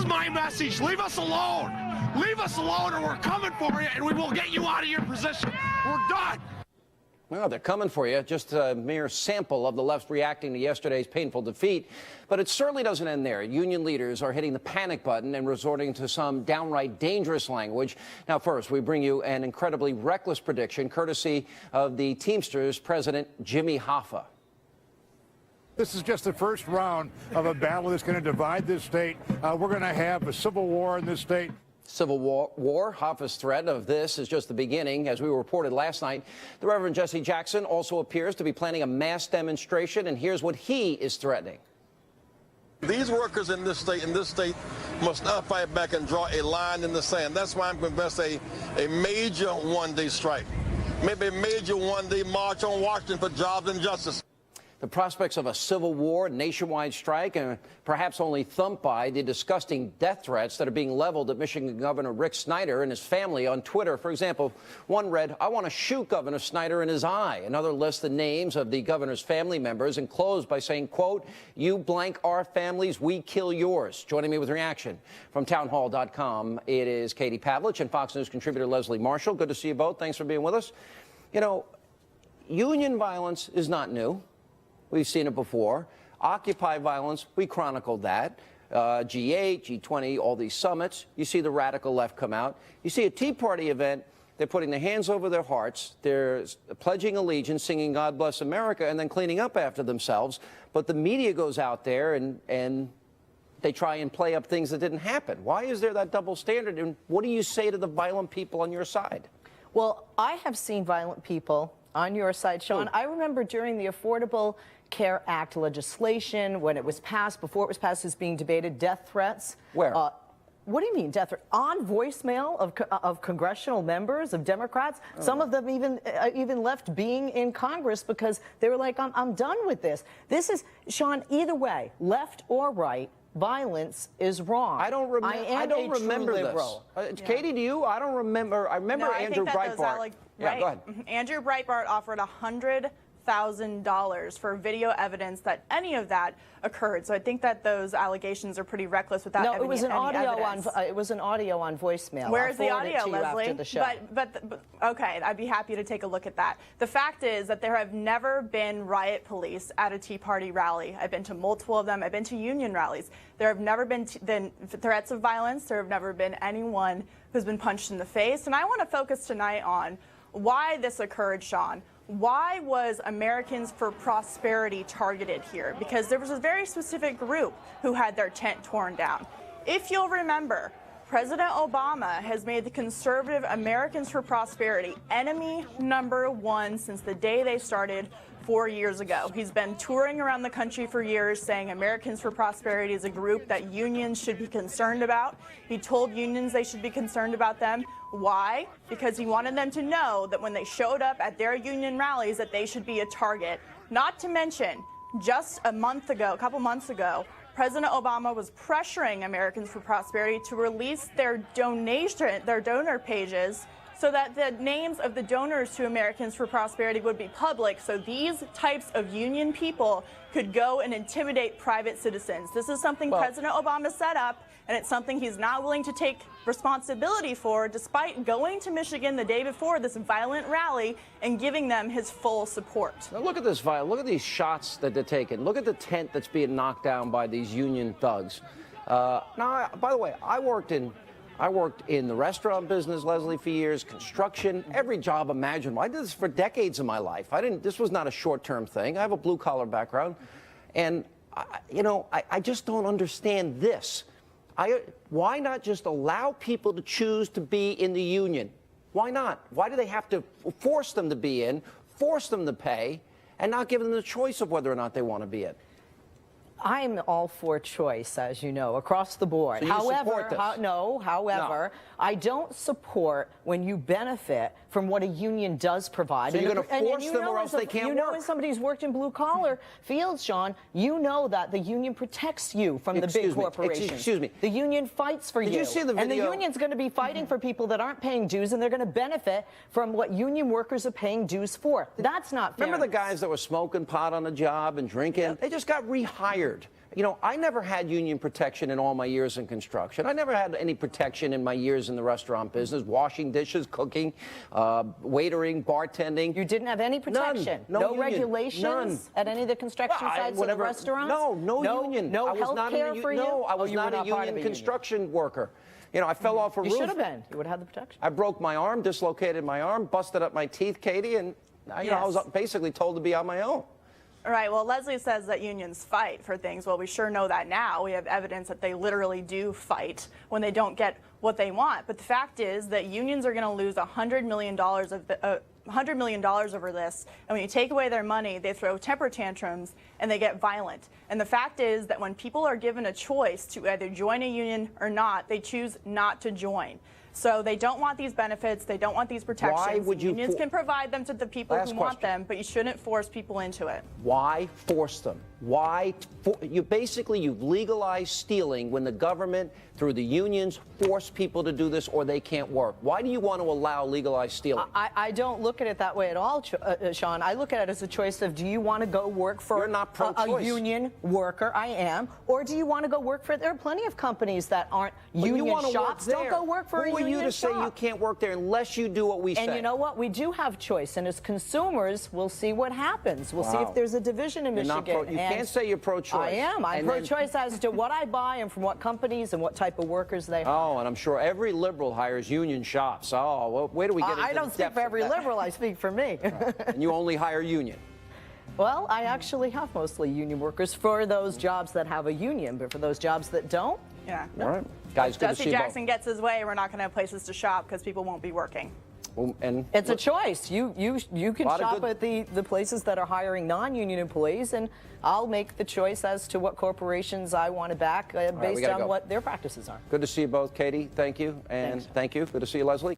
is my message. Leave us alone. Leave us alone or we're coming for you and we will get you out of your position. We're done. Well, they're coming for you. Just a mere sample of the left reacting to yesterday's painful defeat. But it certainly doesn't end there. Union leaders are hitting the panic button and resorting to some downright dangerous language. Now, first, we bring you an incredibly reckless prediction, courtesy of the Teamsters president, Jimmy Hoffa. This is just the first round of a battle that's going to divide this state. We're going to have a civil war in this state. Civil war. Hoffa's threat of this is just the beginning. As we reported last night, the Reverend Jesse Jackson also appears to be planning a mass demonstration, and here's what he is threatening. These workers in this state must not fight back and draw a line in the sand. That's why I'm convinced a major one-day strike, maybe a major one-day march on Washington for jobs and justice. The prospects of a civil war, nationwide strike, and perhaps only thumped by the disgusting death threats that are being leveled at Michigan Governor Rick Snyder and his family on Twitter. For example, one read, "I want to shoot Governor Snyder in his eye." Another lists the names of the governor's family members and closed by saying, quote, "You blank our families, we kill yours." Joining me with reaction from townhall.com, it is Katie Pavlich and Fox News contributor Leslie Marshall. Good to see you both. Thanks for being with us. You know, union violence is not new. We've seen it before. Occupy violence, we chronicled that. G8, G20, all these summits. You see the radical left come out. You see a Tea Party event, they're putting their hands over their hearts. They're pledging allegiance, singing God Bless America, and then cleaning up after themselves. But the media goes out there and they try and play up things that didn't happen. Why is there that double standard? And what do you say to the violent people on your side? Well, I have seen violent people on your side, Sean. I remember during the Affordable Care Act legislation, when it was passed, before it was passed, is being debated, death threats. Where? What do you mean, death threats? On voicemail of congressional members, of Democrats. Some of them even left being in Congress because they were like, I'm done with this. This is, Sean, either way, left or right, violence is wrong. I don't remember this. Katie, do you? I don't remember. I remember Andrew Breitbart. Right. Go ahead. Andrew Breitbart offered $100,000 for video evidence that any of that occurred. So I think that those allegations are pretty reckless without it was an audio evidence. it was an audio on voicemail. Where's the audio, Leslie? Leslie? After the show. But okay, I'd be happy to take a look at that. The fact is that there have never been riot police at a Tea Party rally. I've been to multiple of them. I've been to union rallies. There have never been threats of violence. There have never been anyone who's been punched in the face. And I want to focus tonight on why this occurred, Sean. Why was Americans for Prosperity targeted here? Because there was a very specific group who had their tent torn down. If you'll remember, President Obama has made the conservative Americans for Prosperity enemy #1 since the day they started 4 years ago. He's been touring around the country for years saying Americans for Prosperity is a group that unions should be concerned about. He told unions they should be concerned about them. Why? Because he wanted them to know that when they showed up at their union rallies that they should be a target. Not to mention, just a couple months ago, President Obama was pressuring Americans for Prosperity to release their donor pages so that the names of the donors to Americans for Prosperity would be public, so these types of union people could go and intimidate private citizens. This is something President Obama set up, and it's something he's not willing to take responsibility for, despite going to Michigan the day before this violent rally and giving them his full support. Now look at this violence. Look at these shots that they're taking. Look at the tent that's being knocked down by these union thugs. Now, by the way, I worked in the restaurant business, Leslie, for years, construction, every job imaginable. I did this for decades of my life. This was not a short-term thing. I have a blue-collar background. And, I just don't understand this. Why not just allow people to choose to be in the union? Why not? Why do they have to force them to be in, force them to pay, and not give them the choice of whether or not they want to be in? I'm all for choice, as you know, across the board. So you support this? However, I don't support when you benefit from what a union does provide. So you're going to force them or else they can't work? You know, as somebody who's worked in blue-collar fields, Sean, you know that the union protects you from the big corporations. Excuse me. The union fights for you. Did you see the video? And the union's going to be fighting for people that aren't paying dues, and they're going to benefit from what union workers are paying dues for. That's not fair. Remember the guys that were smoking pot on the job and drinking? Yep. They just got rehired. You know, I never had union protection in all my years in construction. I never had any protection in my years in the restaurant business, washing dishes, cooking, waitering, bartending. You didn't have any protection? None. No union. Regulations None. At any of the construction sites or the restaurants? No union. No I was health not care for you? No, I was you were not a union construction worker. You know, I fell off a roof. You should have been. You would have had the protection. I broke my arm, dislocated my arm, busted up my teeth, Katie, and you know, I was basically told to be on my own. All right, well, Leslie says that unions fight for things. Well, we sure know that now. We have evidence that they literally do fight when they don't get what they want. But the fact is that unions are going to lose $100 million over this. And when you take away their money, they throw temper tantrums and they get violent. And the fact is that when people are given a choice to either join a union or not, they choose not to join. So they don't want these benefits. They don't want these protections. Why would you Unions can provide them to the people who want them, but you shouldn't force people into it. Why force them? Why? You've legalized stealing when the government, through the unions, force people to do this or they can't work. Why do you want to allow legalized stealing? I don't look at it that way at all, Sean. I look at it as a choice of, do you want to go work for a union worker? I am. Or do you want to go work for, there are plenty of companies that aren't union shops. Don't go work for a union shop. Who are you to say you can't work there unless you do what we say? And you know what? We do have choice. And as consumers, we'll see what happens. We'll see if there's a division in Michigan. You can't say you're pro-choice. I am. I'm pro-choice as to what I buy and from what companies and what type of workers they hire. Oh, and I'm sure every liberal hires union shops. Oh, well, where do we get into I don't speak for every liberal. I speak for me. And you only hire union. Well, I actually have mostly union workers for those jobs that have a union, but for those jobs that don't, yeah. All right. Guys, good to see you both. Dusty Jackson gets his way, we're not going to have places to shop because people won't be working. Well, and it's a choice. You can shop at the places that are hiring non-union employees, and I'll make the choice as to what corporations I want to back based on what their practices are. Good to see you both, Katie. Thank you. And thank you. Good to see you, Leslie.